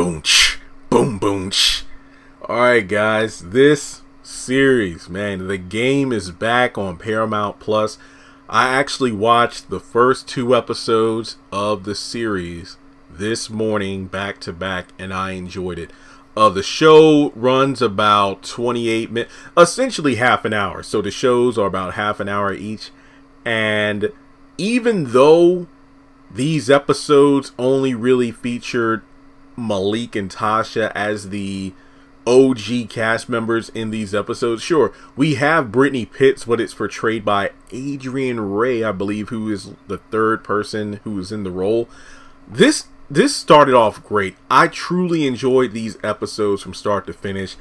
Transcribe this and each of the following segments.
boom, boom, boom. Alright guys, this series, man, the game is back on Paramount Plus. I actually watched the first 2 episodes of the series this morning back to back, and I enjoyed it. The show runs about 28 minutes, essentially half an hour. So the shows are about half an hour each. And even though these episodes only really featured Malik and Tasha as the OG cast members in these episodes, sure, we have Brittany Pitts, but it's portrayed by Adrian Ray, I believe, who is the 3rd person who is in the role. This started off great. I truly enjoyed these episodes from start to finish,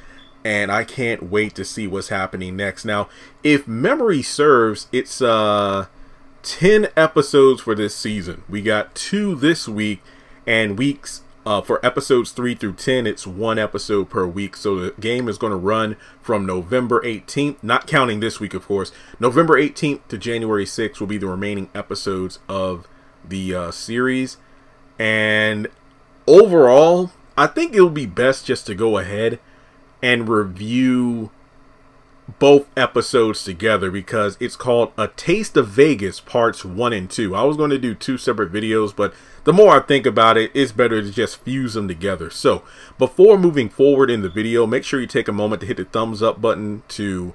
and I can't wait to see what's happening next. Now, if memory serves, it's 10 episodes for this season. We got 2 this week, and weeks for episodes 3 through 10, it's 1 episode per week. So the game is going to run from November 18th, not counting this week, of course. November 18th to January 6th will be the remaining episodes of the series. And overall, I think it'll be best just to go ahead and review both episodes together, because it's called A Taste of Vegas Parts 1 and 2. I was going to do 2 separate videos, but the more I think about it, it's better to just fuse them together. So before moving forward in the video, make sure you take a moment to hit the thumbs up button to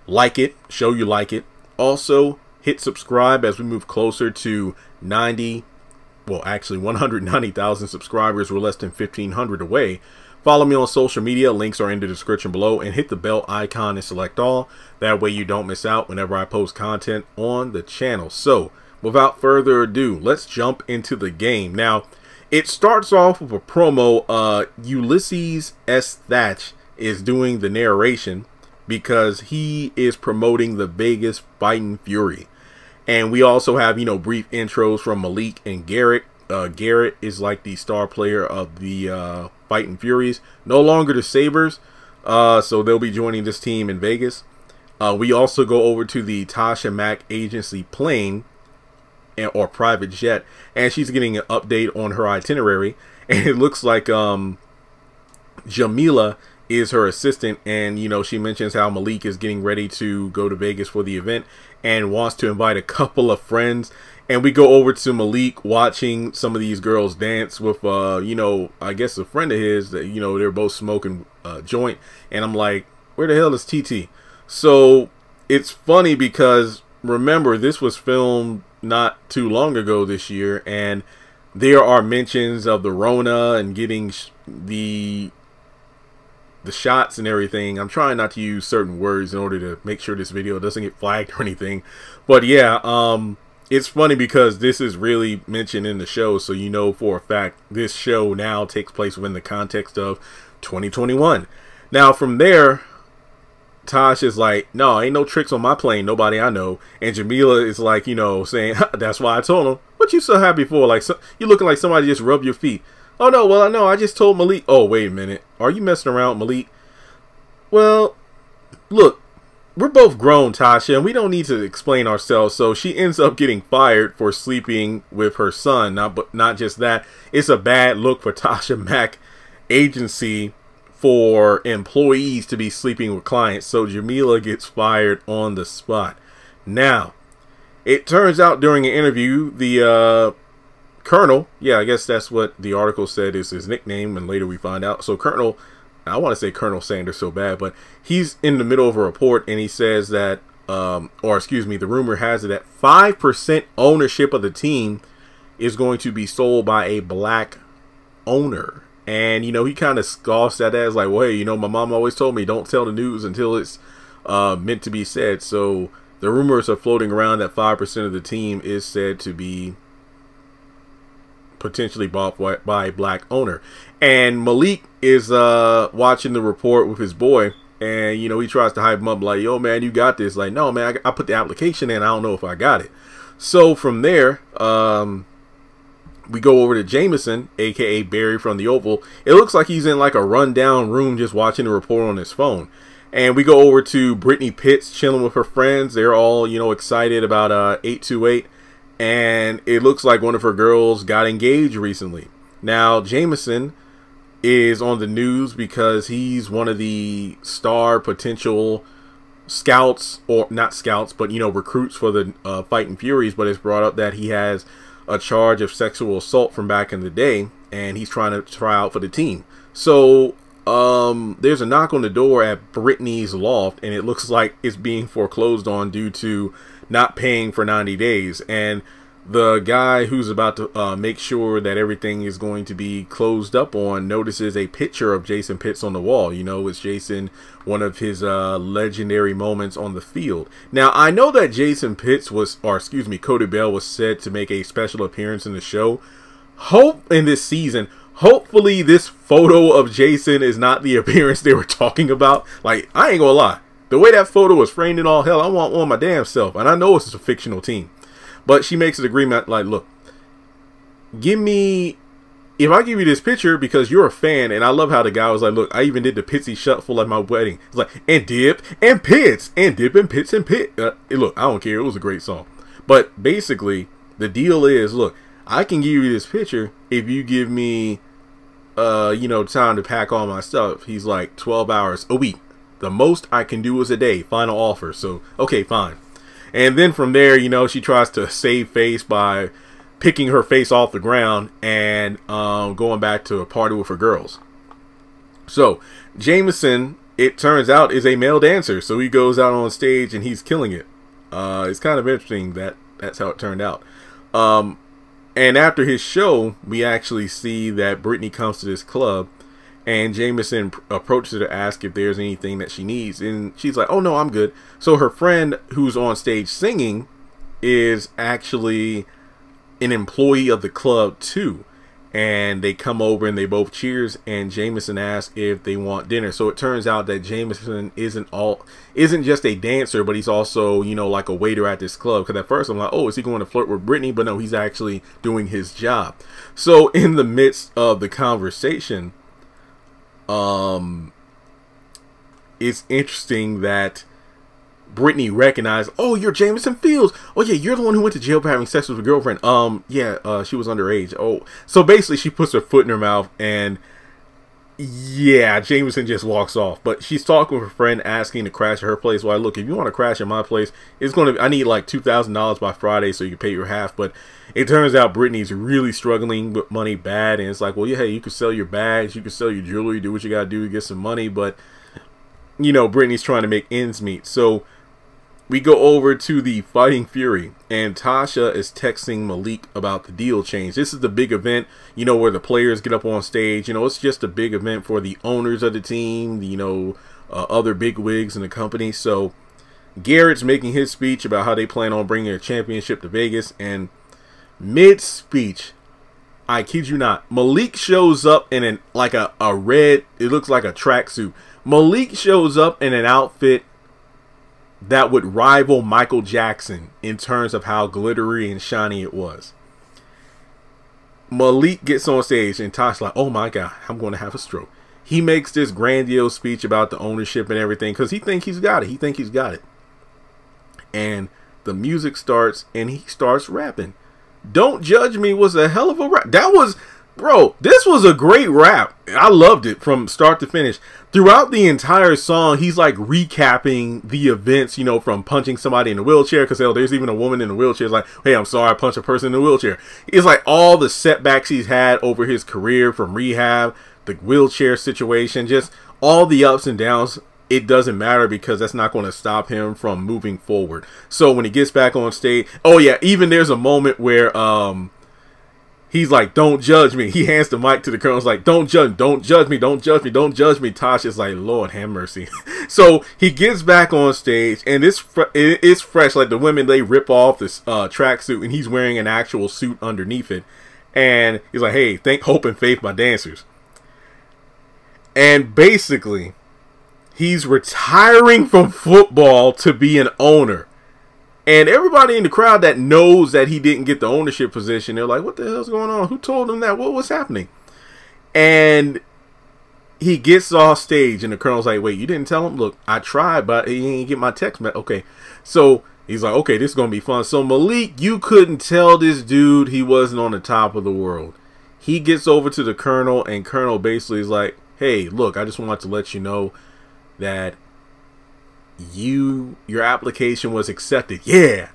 like it, show you like it. Also, hit subscribe as we move closer to 190,000 subscribers. We're less than 1,500 away. Follow me on social media. Links are in the description below, and hit the bell icon and select all. That way you don't miss out whenever I post content on the channel. So without further ado, let's jump into the game. Now, it starts off with a promo. Ulysses S. Thatch is doing the narration because he is promoting the Vegas Fighting Fury. And we also have, brief intros from Malik and Garrett. Garrett is like the star player of the Fighting Furies, no longer the Sabres. So they'll be joining this team in Vegas. We also go over to the Tasha Mack agency plane or private jet, and she's getting an update on her itinerary. And it looks like Jamila is her assistant, and she mentions how Malik is getting ready to go to Vegas for the event and wants to invite a couple of friends. And we go over to Malik watching some of these girls dance with I guess a friend of his that they're both smoking a joint, and I'm like, where the hell is TT? So it's funny because remember, this was filmed not too long ago this year, and there are mentions of the Rona and getting the shots and everything. I'm trying not to use certain words in order to make sure this video doesn't get flagged or anything. But yeah, it's funny because this is really mentioned in the show, so for a fact this show now takes place within the context of 2021. Now from there, Tosh is like, no, ain't no tricks on my plane, nobody I know. And Jamila is like, saying, that's why I told him. What you so happy for? Like, you looking like somebody just rubbed your feet. Oh no, well I know, I just told Malik. Oh, wait a minute, are you messing around, Malik? Well, look, we're both grown, Tasha, and we don't need to explain ourselves. So she ends up getting fired for sleeping with her son. Not just that, it's a bad look for Tasha Mack agency for employees to be sleeping with clients. So Jamila gets fired on the spot. Now, it turns out during an interview, the Colonel, yeah, I guess that's what the article said is his nickname, and later we find out. So Colonel, I want to say Colonel Sanders so bad, but he's in the middle of a report, and he says that, or excuse me, the rumor has it that 5% ownership of the team is going to be sold by a black owner. And, he kind of scoffs at that as like, well, hey, my mom always told me don't tell the news until it's meant to be said. So the rumors are floating around that 5% of the team is said to be potentially bought by a black owner. And Malik is watching the report with his boy, and he tries to hype him up like, yo man, you got this. Like, no man, I put the application in, I don't know if I got it. So from there, we go over to Jameson, aka Barry from the Oval. It looks like he's in like a rundown room just watching the report on his phone. And we go over to Brittany Pitts chilling with her friends. They're all excited about 828. And it looks like one of her girls got engaged recently. Now, Jameson is on the news because he's one of the star potential scouts, or not scouts, but, you know, recruits for the Fighting Furies. But it's brought up that he has a charge of sexual assault from back in the day, and he's trying to try out for the team. So there's a knock on the door at Brittany's loft, and it looks like it's being foreclosed on due to not paying for 90 days. And the guy who's about to make sure that everything is going to be closed up on notices a picture of Jason Pitts on the wall. You know, it's Jason, one of his legendary moments on the field. Now, I know that Jason Pitts was, or excuse me, Cody Bell was said to make a special appearance in the show. In this season, hopefully this photo of Jason is not the appearance they were talking about. Like, I ain't gonna lie, the way that photo was framed in all hell, I want one my damn self. And I know it's a fictional team. But she makes an agreement like, look, if I give you this picture because you're a fan, and I love how the guy was like, look, I even did the Pitsy Shuffle at my wedding. It's like, and dip and Pitts and dip and Pitts and Pitt. Look, I don't care. It was a great song. But basically, the deal is, look, I can give you this picture if you give me, you know, time to pack all my stuff. He's like, 12 hours a week. The most I can do is a day. Final offer. So, okay, fine. And then from there, you know, she tries to save face by picking her face off the ground and going back to a party with her girls. So Jameson, it turns out, is a male dancer. So he goes out on stage and he's killing it. It's kind of interesting that that's how it turned out. And after his show, we actually see that Brittany comes to this club. And Jameson approaches her to ask if there's anything that she needs. And she's like, oh, no, I'm good. So her friend who's on stage singing is actually an employee of the club, too. And they come over and they both cheers. And Jameson asks if they want dinner. So it turns out that Jameson isn't just a dancer, but he's also, you know, like a waiter at this club. Because at first I'm like, oh, is he going to flirt with Brittany? But no, he's actually doing his job. So in the midst of the conversation, it's interesting that Brittany recognized, oh, you're Jameson Fields. Oh yeah, you're the one who went to jail for having sex with a girlfriend. Yeah, she was underage. Oh, so basically she puts her foot in her mouth, and yeah, Jameson just walks off. But she's talking with her friend, asking to crash at her place. Well, look, if you want to crash at my place, I need like $2,000 by Friday so you can pay your half. But it turns out Brittany's really struggling with money bad, and it's like, well, yeah, hey, you can sell your bags, you can sell your jewelry, do what you gotta do to get some money. But you know, Brittany's trying to make ends meet. So we go over to the Fighting Fury, and Tasha is texting Malik about the deal change. This is the big event, you know, where the players get up on stage. You know, it's just a big event for the owners of the team, you know, other big wigs in the company. So Garrett's making his speech about how they plan on bringing a championship to Vegas, and mid-speech, I kid you not, Malik shows up in a red, it looks like a tracksuit. Malik shows up in an outfit that would rival Michael Jackson in terms of how glittery and shiny it was. Malik gets on stage and Tasha's like, oh my God, I'm going to have a stroke. He makes this grandiose speech about the ownership and everything because he thinks he's got it. And the music starts and he starts rapping. Don't Judge Me was a hell of a rap. Bro, this was a great rap. I loved it from start to finish. Throughout the entire song, he's like recapping the events, you know, from punching somebody in a wheelchair, because there's even a woman in a wheelchair. It's like, hey, I'm sorry, I punched a person in a wheelchair. It's like all the setbacks he's had over his career, from rehab, the wheelchair situation, just all the ups and downs. It doesn't matter because that's not going to stop him from moving forward. So when he gets back on stage, oh yeah, even there's a moment where he's like, don't judge me. He hands the mic to the girl. He's like, don't judge me, don't judge me, don't judge me, don't judge me. Tasha's like, Lord have mercy. So he gets back on stage, and it's fresh. Like the women, they rip off this tracksuit, and he's wearing an actual suit underneath it. And he's like, hey, thank hope and faith my dancers. And basically, he's retiring from football to be an owner. And everybody in the crowd that knows that he didn't get the ownership position, they're like, what the hell's going on? Who told him that? What was happening? And he gets off stage, and the colonel's like, wait, you didn't tell him? Look, I tried, but he didn't get my text message. Okay. So he's like, okay, this is going to be fun. So Malik, you couldn't tell this dude he wasn't on the top of the world. he gets over to the Colonel, and Colonel basically is like, hey, look, I just want to let you know that your application was accepted. Yeah.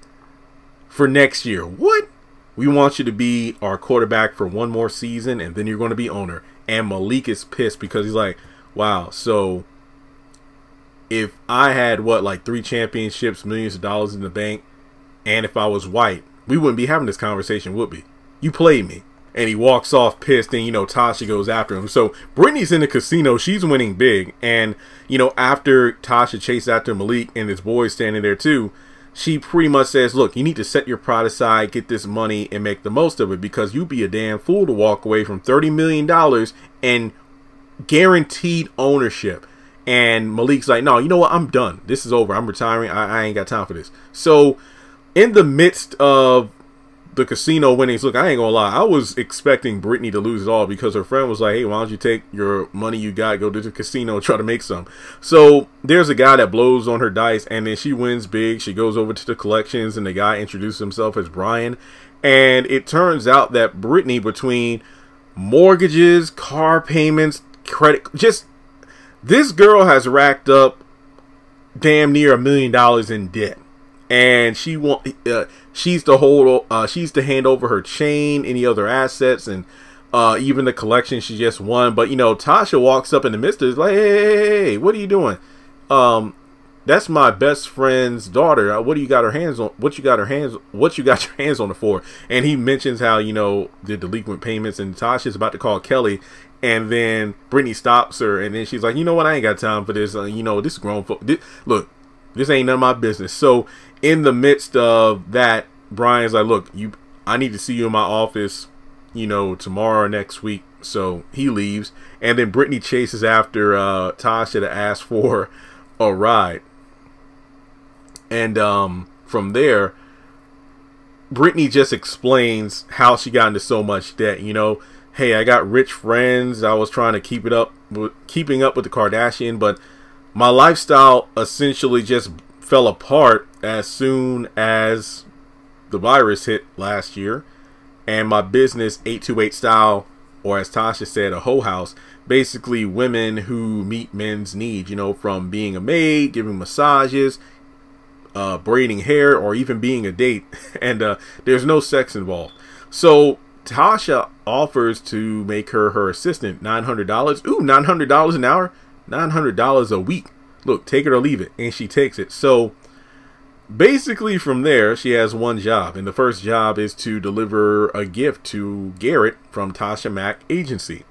For next year. What? We want you to be our quarterback for one more season, and then you're going to be owner. And Malik is pissed because he's like, wow, so if I had, what, like 3 championships, millions of dollars in the bank, and if I was white, we wouldn't be having this conversation, would we? You played me. And he walks off pissed, and, you know, Tasha goes after him. So Brittany's in the casino. She's winning big. And, you know, after Tasha chases after Malik and his boys standing there too, she pretty much says, look, you need to set your pride aside, get this money, and make the most of it, because you'd be a damn fool to walk away from $30 million and guaranteed ownership. And Malik's like, no, you know what? I'm done. This is over. I'm retiring. I ain't got time for this. So in the midst of the casino winnings, look, I ain't gonna lie, I was expecting Brittany to lose it all, because her friend was like, hey, why don't you take your money you got, go to the casino, try to make some. So there's a guy that blows on her dice, and then she wins big. She goes over to the collections, and the guy introduces himself as Brian, and it turns out that Brittany, between mortgages, car payments, credit, just this girl has racked up damn near $1 million in debt. And she she's to hand over her chain, any other assets, and even the collection she just won. But, you know, Tasha walks up in the midst of it, like, hey, what are you doing? That's my best friend's daughter. What do you got her hands on? What you got your hands on her for? And he mentions how, you know, the delinquent payments, and Tasha's about to call Kelly, and then Brittany stops her, and then she's like, you know what? I ain't got time for this. You know, this is grown folk. Look, this ain't none of my business. So in the midst of that, Brian's like, look, I need to see you in my office, you know, tomorrow or next week. So he leaves, and then Brittany chases after Tasha to ask for a ride. And from there, Brittany just explains how she got into so much debt. You know, hey, I got rich friends. I was trying to keeping up with the Kardashian, but my lifestyle essentially just fell apart as soon as the virus hit last year, and my business 828 Style, or as Tasha said, a hoe house, basically women who meet men's needs, you know, from being a maid, giving massages, braiding hair, or even being a date, and there's no sex involved. So Tasha offers to make her assistant $900. Ooh, $900 an hour, $900 a week. Look, take it or leave it. And she takes it. So basically from there, she has one job, and the first job is to deliver a gift to Garrett from Tasha Mack Agency.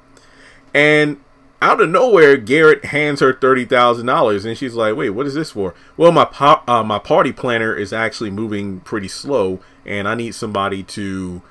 And out of nowhere, Garrett hands her $30,000, and she's like, wait, what is this for? Well, my party planner is actually moving pretty slow, and I need somebody to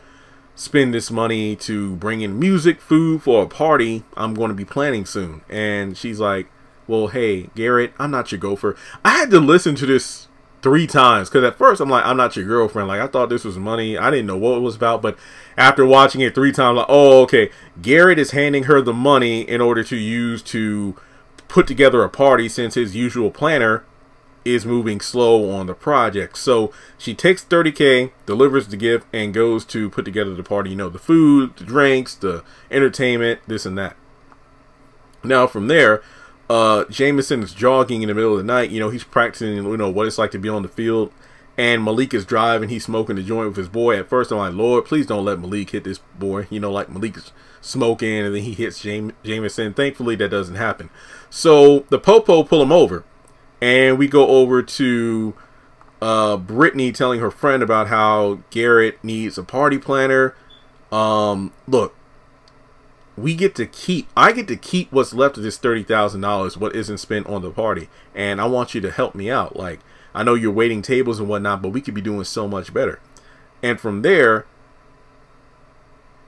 spend this money to bring in music, food for a party I'm going to be planning soon. And she's like, well, hey, Garrett, I'm not your gopher. I had to listen to this 3 times, because at first I'm like, I'm not your girlfriend. Like, I thought this was money. I didn't know what it was about. But after watching it 3 times, like, oh, okay, Garrett is handing her the money in order to use to put together a party, since his usual planner is moving slow on the project. So she takes $30K, delivers the gift, and goes to put together the party. You know, the food, the drinks, the entertainment, this and that. Now from there, Jameson is jogging in the middle of the night. You know, he's practicing, you know, what it's like to be on the field. And Malik is driving. He's smoking the joint with his boy. At first, I'm like, Lord, please don't let Malik hit this boy. You know, like Malik is smoking, and then he hits Jameson. Thankfully, that doesn't happen. So the Popo pull him over. And we go over to Brittany telling her friend about how Garrett needs a party planner. Look, I get to keep what's left of this $30,000, what isn't spent on the party, and I want you to help me out. Like, I know you're waiting tables and whatnot, but we could be doing so much better. And from there,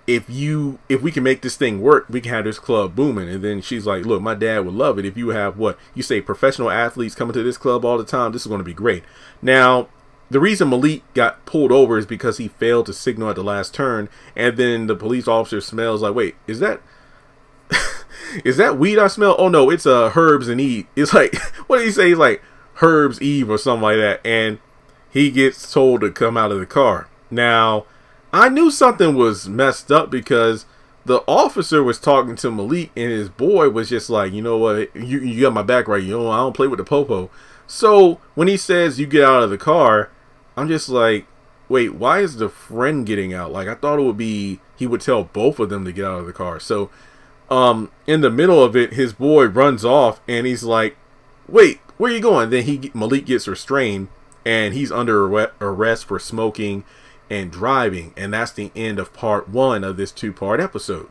if we can make this thing work, we can have this club booming. And then she's like, look, my dad would love it if you have, what you say, professional athletes coming to this club all the time. This is going to be great. Now, the reason Malik got pulled over is because he failed to signal at the last turn, and then the police officer smells like, wait, is that is that weed I smell? Oh no, it's Herbs and Eve. It's like, what did he say? He's like Herbs Eve or something like that, and he gets told to come out of the car. Now, I knew something was messed up, because the officer was talking to Malik, and his boy was just like, you know what, you got my back, right? You know, I don't play with the popo. So when he says you get out of the car, I'm just like, wait, why is the friend getting out? Like, I thought it would be he would tell both of them to get out of the car. So in the middle of it, his boy runs off, and he's like, wait, where are you going? Then Malik gets restrained, and he's under arrest for smoking and driving. And that's the end of part 1 of this 2-part episode.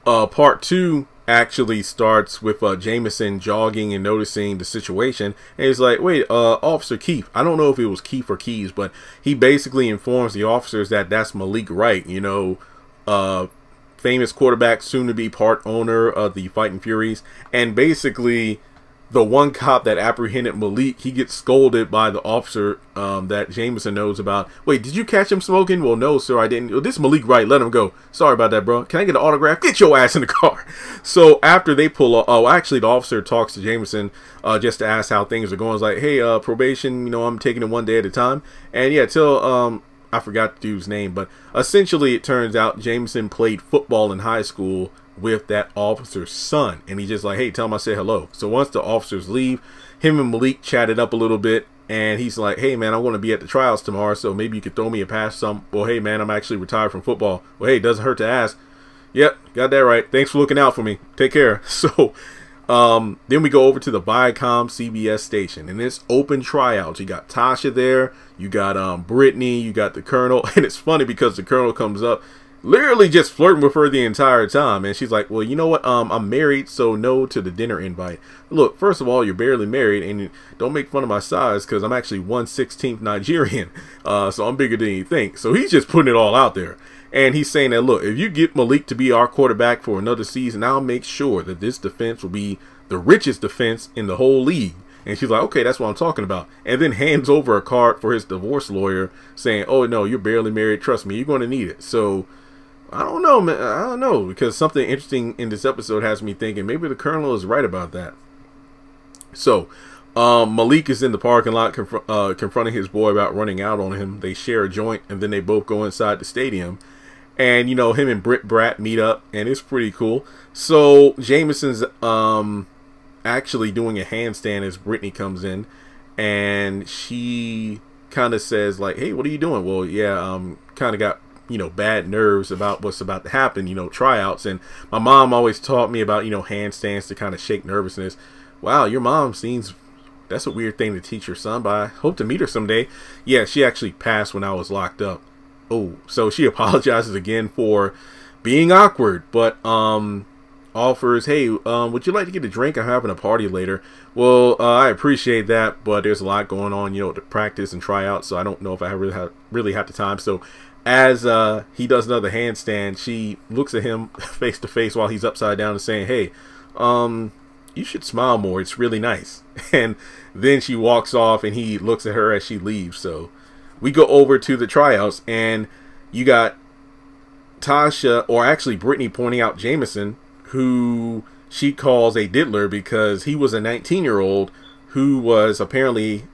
Part 2 actually starts with Jameson jogging and noticing the situation, and he's like, wait, Officer Keith, I don't know if it was Keith or Keys, but he basically informs the officers that that's Malik Wright, you know, famous quarterback, soon to be part owner of the Fighting Furies. And basically the one cop that apprehended Malik, he gets scolded by the officer that Jameson knows about. Wait, did you catch him smoking? Well, no, sir, I didn't. This is Malik Wright. Let him go. Sorry about that, bro. Can I get an autograph? Get your ass in the car. So after they pull up, oh, actually, the officer talks to Jameson just to ask how things are going. It's like, hey, probation, you know, I'm taking it one day at a time. And yeah, till I forgot the dude's name, but essentially it turns out Jameson played football in high school with that officer's son, and he's just like, hey, tell him I said hello. So once the officers leave, him and Malik chatted up a little bit, and he's like, hey man, I want to be at the trials tomorrow, so maybe you could throw me a pass. Some, well, hey man, I'm actually retired from football. Well, hey, it doesn't hurt to ask. Yep, got that right. Thanks for looking out for me. Take care. So then we go over to the Viacom CBS station, and it's open tryouts. You got Tasha there, you got Brittany, you got the Colonel, and it's funny because the Colonel comes up literally just flirting with her the entire time, and she's like, well, you know what, I'm married, so no to the dinner invite. Look, first of all, you're barely married, and don't make fun of my size, because I'm actually 1/16 Nigerian, so I'm bigger than you think. So he's just putting it all out there, and he's saying that, look, if you get Malik to be our quarterback for another season, I'll make sure that this defense will be the richest defense in the whole league. And she's like, okay, that's what I'm talking about. And then hands over a card for his divorce lawyer saying, oh no, you're barely married, trust me, you're going to need it. So I don't know, man. I don't know, because something interesting in this episode has me thinking maybe the Colonel is right about that. So Malik is in the parking lot confronting his boy about running out on him. They share a joint, and then they both go inside the stadium. And, you know, him and Britt Brat meet up, and it's pretty cool. So Jameson's actually doing a handstand as Brittany comes in, and she kind of says, like, hey, what are you doing? Well, yeah, kind of got, you know, bad nerves about what's about to happen, you know, tryouts. And my mom always taught me about, you know, handstands to kind of shake nervousness. Wow, your mom seems, that's a weird thing to teach your son, but I hope to meet her someday. Yeah, she actually passed when I was locked up. Oh, so she apologizes again for being awkward, but offers, hey, would you like to get a drink? I'm having a party later. Well, I appreciate that, but there's a lot going on, you know, to practice and try out, so I don't know if I really have the time. So as he does another handstand, she looks at him face to face while he's upside down and saying, hey, you should smile more, it's really nice. And then she walks off, and he looks at her as she leaves. So we go over to the tryouts, and you got Tasha, or actually Brittany, pointing out Jameson, who she calls a diddler because he was a 19-year-old who was apparently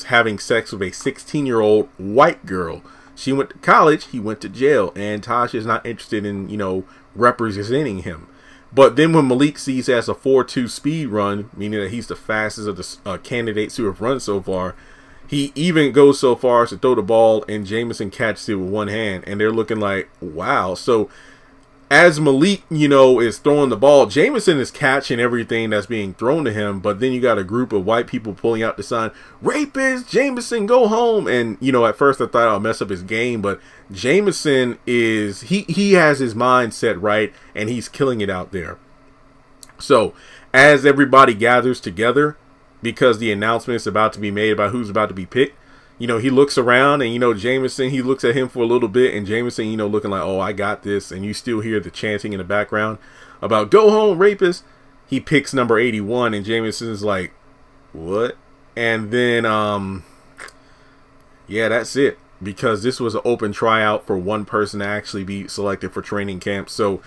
having sex with a 16-year-old white girl. She went to college, he went to jail, and Tasha's not interested in, you know, representing him. But then when Malik sees as a 4.2 speed run, meaning that he's the fastest of the candidates who have run so far, he even goes so far as to throw the ball, and Jameson catches it with one hand, and they're looking like, wow. So as Malik, you know, is throwing the ball, Jameson is catching everything that's being thrown to him, but then you got a group of white people pulling out the sign, rapist, Jameson, go home. And, you know, at first I thought I'll mess up his game, but Jameson is, he has his mind set right, and he's killing it out there. So as everybody gathers together, because the announcement is about to be made about who's about to be picked, you know, he looks around, and, you know, Jameson, he looks at him for a little bit, and Jameson, you know, looking like, oh, I got this. And you still hear the chanting in the background about go home, rapist. He picks number 81, and Jameson's like, what? And then, yeah, that's it. Because this was an open tryout for one person to actually be selected for training camp. So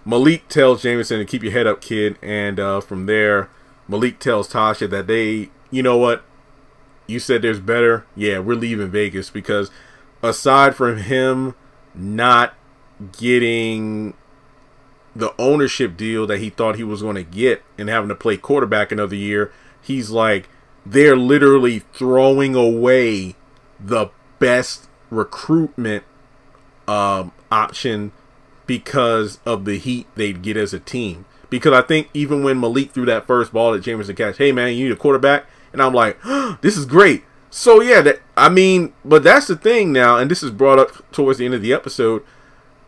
Malik tells Jameson to keep your head up, kid. And from there, Malik tells Tasha that they, you know what? You said there's better. Yeah, we're leaving Vegas, because aside from him not getting the ownership deal that he thought he was going to get and having to play quarterback another year, he's like, they're literally throwing away the best recruitment option because of the heat they'd get as a team. Because I think even when Malik threw that first ball at Jameson catch, hey man, you need a quarterback, and I'm like, oh, this is great. So yeah, but that's the thing now, and this is brought up towards the end of the episode.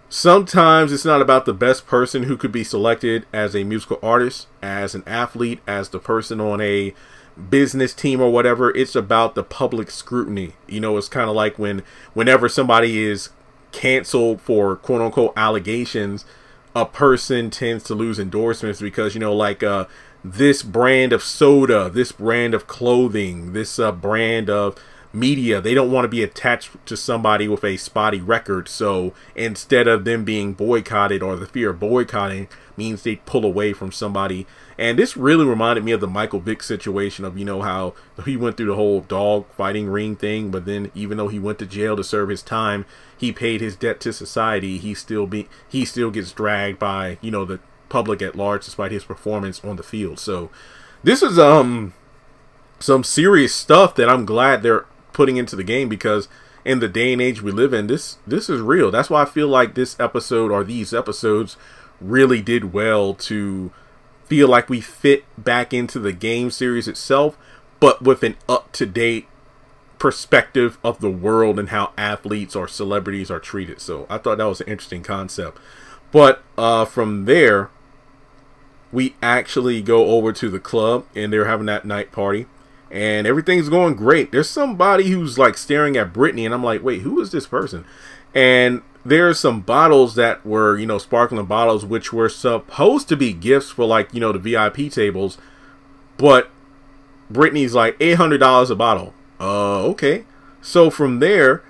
Sometimes it's not about the best person who could be selected as a musical artist, as an athlete, as the person on a business team or whatever. It's about the public scrutiny. You know, it's kind of like whenever somebody is canceled for quote unquote allegations, a person tends to lose endorsements because, you know, like this brand of soda, this brand of clothing, this brand of media, they don't want to be attached to somebody with a spotty record. So instead of them being boycotted, or the fear of boycotting means they pull away from somebody. And this really reminded me of the Michael Vick situation of, you know, how he went through the whole dog fighting ring thing, but then even though he went to jail to serve his time, he paid his debt to society. He still gets dragged by, you know, the public at large despite his performance on the field. So this is some serious stuff that I'm glad they're putting into the game, because in the day and age we live in, this is real. That's why I feel like this episode, or these episodes, really did well to feel like we fit back into the game series itself, but with an up-to-date perspective of the world and how athletes or celebrities are treated. So I thought that was an interesting concept. But from there, we actually go over to the club, and they're having that night party, and everything's going great. There's somebody who's like staring at Brittany, and I'm like, wait, who is this person? And there's some bottles that were, you know, sparkling bottles, which were supposed to be gifts for, like, you know, the VIP tables. But Brittany's like, $800 a bottle. Okay. So from there,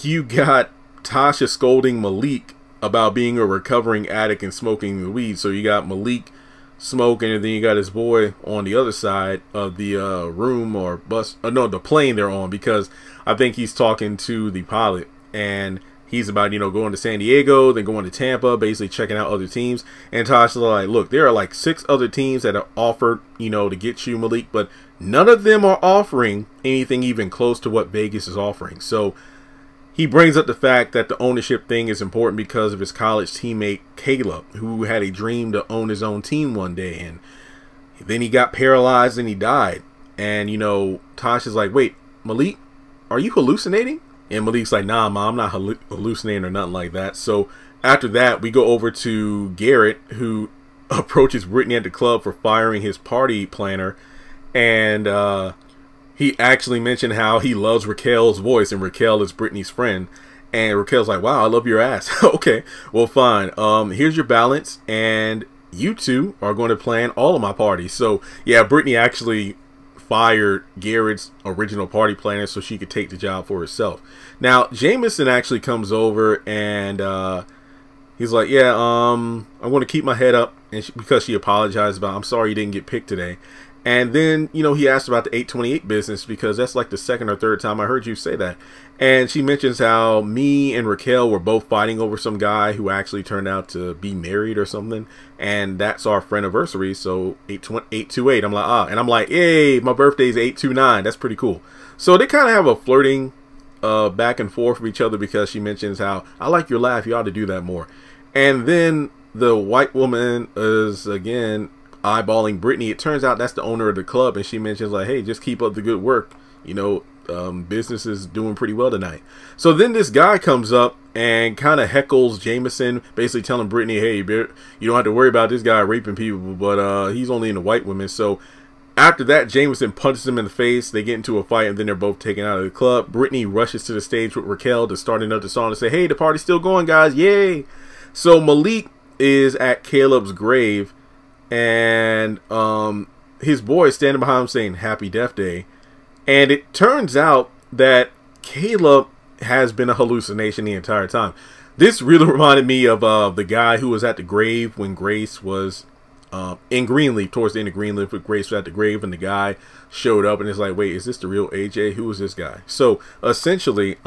you got Tasha scolding Malik about being a recovering addict and smoking the weed. So you got Malik smoking, and then you got his boy on the other side of the room or bus, no, the plane they're on, because I think he's talking to the pilot, and he's about, you know, going to San Diego, then going to Tampa, basically checking out other teams. And Tasha's like, look, there are like 6 other teams that have offered, you know, to get you, Malik, but none of them are offering anything even close to what Vegas is offering. So he brings up the fact that the ownership thing is important because of his college teammate Caleb, who had a dream to own his own team one day, and then he got paralyzed and he died. And, you know, Tasha's like, wait, Malik, are you hallucinating? And Malik's like, nah, Mom, I'm not hallucinating or nothing like that. So after that, we go over to Garrett, who approaches Brittany at the club for firing his party planner. And he actually mentioned how he loves Raquel's voice, and Raquel is Brittany's friend. And Raquel's like, wow, I love your ass. Okay, well, fine. Here's your balance, and you two are going to plan all of my parties. So yeah, Brittany actually fired Garrett's original party planner so she could take the job for herself. Now Jameson actually comes over, and he's like, yeah, I'm going to keep my head up, and because she apologized about, I'm sorry you didn't get picked today. And then, you know, he asked about the 828 business, because that's like the 2nd or 3rd time I heard you say that. And she mentions how me and Raquel were both fighting over some guy who actually turned out to be married or something. And that's our friendiversary. So 828. I'm like, ah. And I'm like, hey, my birthday's 829. That's pretty cool. So they kind of have a flirting back and forth with each other, because she mentions how, I like your laugh. You ought to do that more. And then the white woman is, again, eyeballing Brittany. It turns out that's the owner of the club, and she mentions like, hey, just keep up the good work, you know, business is doing pretty well tonight. So then this guy comes up and kind of heckles Jameson, basically telling Brittany, hey, you don't have to worry about this guy raping people, but he's only into white women. So after that, Jameson punches him in the face, they get into a fight, and then they're both taken out of the club. Brittany rushes to the stage with Raquel to start another song to say, hey, the party's still going, guys, yay. So Malik is at Caleb's grave, and his boy is standing behind him saying happy death day. And it turns out that Caleb has been a hallucination the entire time. This really reminded me of the guy who was at the grave when Grace was in Greenleaf, towards the end of Greenleaf, with Grace was at the grave, and the guy showed up, and it's like, wait, is this the real AJ? Who is this guy? So essentially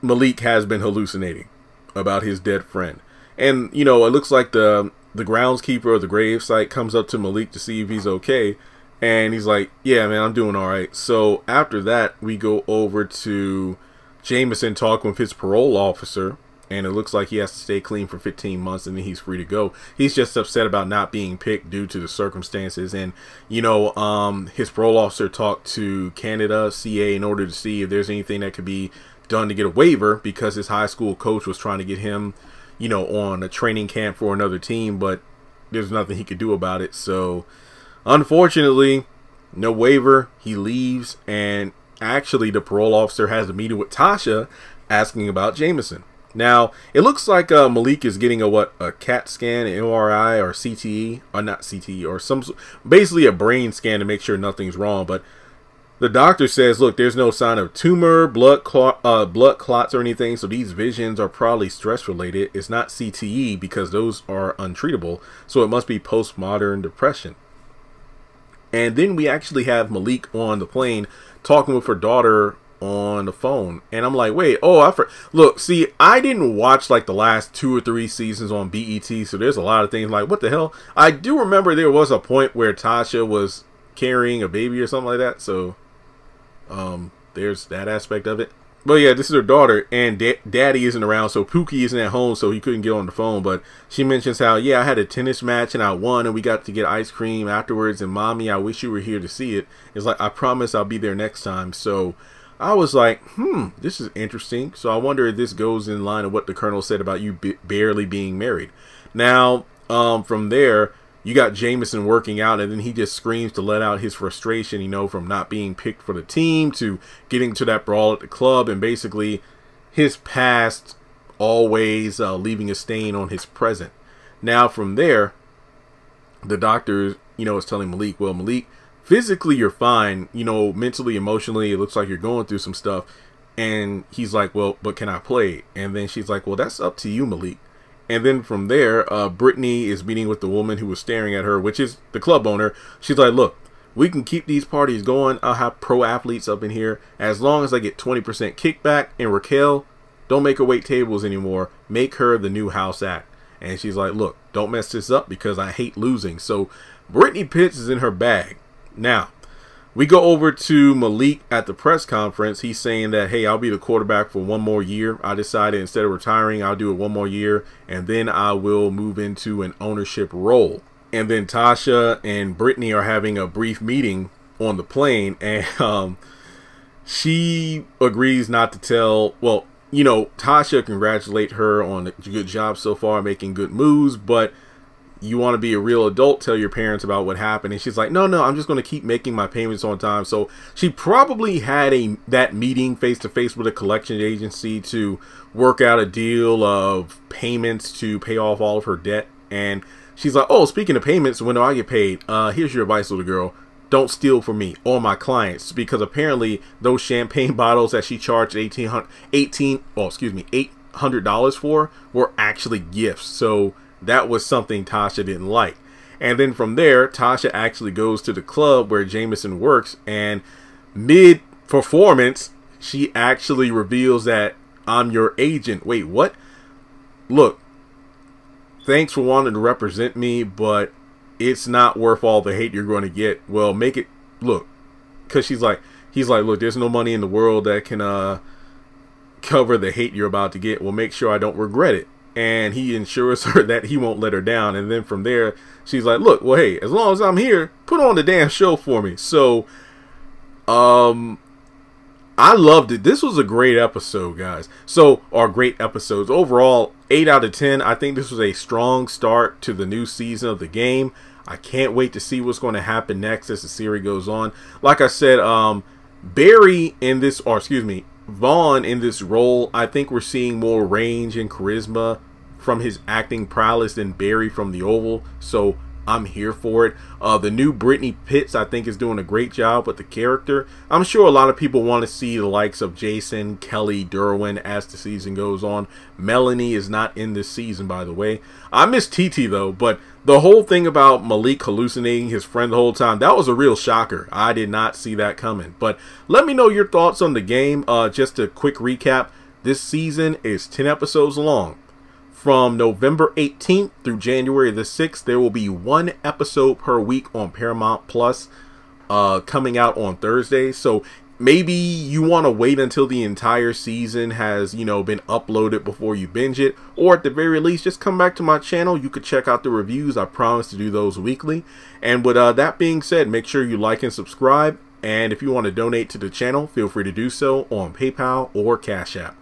Malik has been hallucinating about his dead friend. And, you know, it looks like the groundskeeper of the grave site comes up to Malik to see if he's okay. And he's like, yeah, man, I'm doing all right. So after that, we go over to Jameson talking with his parole officer. And it looks like he has to stay clean for 15 months and then he's free to go. He's just upset about not being picked due to the circumstances. And, you know, his parole officer talked to Canada, CA, in order to see if there's anything that could be done to get a waiver, because his high school coach was trying to get him, you know, on a training camp for another team, but there's nothing he could do about it. So unfortunately, no waiver. He leaves, and actually the parole officer has a meeting with Tasha asking about Jameson. Now it looks like Malik is getting a CAT scan, an MRI, or CTE, or not CTE, or basically a brain scan to make sure nothing's wrong. But the doctor says, look, there's no sign of tumor, blood clots or anything, so these visions are probably stress related. It's not CTE because those are untreatable, so it must be postmodern depression. And then we actually have Malik on the plane talking with her daughter on the phone, and I'm like, wait, look, see, I didn't watch like the last 2 or 3 seasons on BET, so there's a lot of things like, what the hell? I do remember there was a point where Tasha was carrying a baby or something like that, so there's that aspect of it. But yeah, this is her daughter, and daddy isn't around, so Pookie isn't at home, so he couldn't get on the phone. But she mentions how, yeah, I had a tennis match and I won, and we got to get ice cream afterwards, and mommy, I wish you were here to see it. It's like, I promise I'll be there next time. So I was like, this is interesting. So I wonder if this goes in line of what the Colonel said about you barely being married. Now, from there, you got Jameson working out, and then he just screams to let out his frustration, you know, from not being picked for the team to getting to that brawl at the club, and basically his past always leaving a stain on his present. Now, from there, the doctor, you know, is telling Malik, well, Malik, physically you're fine, you know, mentally, emotionally, it looks like you're going through some stuff. And he's like, well, but can I play? And then she's like, well, that's up to you, Malik. And then from there, Brittany is meeting with the woman who was staring at her, which is the club owner. She's like, look, we can keep these parties going. I'll have pro athletes up in here as long as I get 20% kickback. And Raquel, don't make her wait tables anymore. Make her the new house act. And she's like, look, don't mess this up because I hate losing. So Brittany Pitts is in her bag. Now, we go over to Malik at the press conference. He's saying that, hey, I'll be the quarterback for 1 more year. I decided instead of retiring, I'll do it 1 more year, and then I will move into an ownership role. And then Tasha and Brittany are having a brief meeting on the plane, and she agrees not to tell, well, you know, Tasha congratulate her on a good job so far, making good moves, but you want to be a real adult, tell your parents about what happened. And she's like, no, I'm just going to keep making my payments on time. So she probably had that meeting face to face with a collection agency to work out a deal of payments to pay off all of her debt. And she's like, oh, speaking of payments, when do I get paid? Here's your advice, little girl. Don't steal from me or my clients, because apparently those champagne bottles that she charged $800 for were actually gifts. So that was something Tasha didn't like. And then from there, Tasha actually goes to the club where Jameson works, and mid-performance, she actually reveals that I'm your agent. Wait, what? Look, thanks for wanting to represent me, but it's not worth all the hate you're going to get. Well, make it, look, because he's like, look, there's no money in the world that can cover the hate you're about to get. Well, make sure I don't regret it. And he assures her that he won't let her down. And then from there, she's like, look, well, hey, as long as I'm here, put on the damn show for me. So, I loved it. This was a great episode, guys. So, or great episodes. Overall, 8 out of 10. I think this was a strong start to the new season of the game. I can't wait to see what's going to happen next as the series goes on. Like I said, Barry in this, or excuse me, Vaughn in this role, I think we're seeing more range and charisma from his acting prowess than Barry from the Oval, so I'm here for it. The new Brittany Pitts, I think, is doing a great job with the character. I'm sure a lot of people want to see the likes of Jason, Kelly, Derwin as the season goes on. Melanie is not in this season, by the way. I miss TT, though, but the whole thing about Malik hallucinating his friend the whole time, that was a real shocker. I did not see that coming. But let me know your thoughts on the game. Just a quick recap. This season is 10 episodes long. From November 18th through January the 6th, there will be 1 episode per week on Paramount Plus, coming out on Thursday. So maybe you want to wait until the entire season has, been uploaded before you binge it, or at the very least, just come back to my channel. You could check out the reviews. I promise to do those weekly. And with that being said, make sure you like and subscribe. And if you want to donate to the channel, feel free to do so on PayPal or Cash App.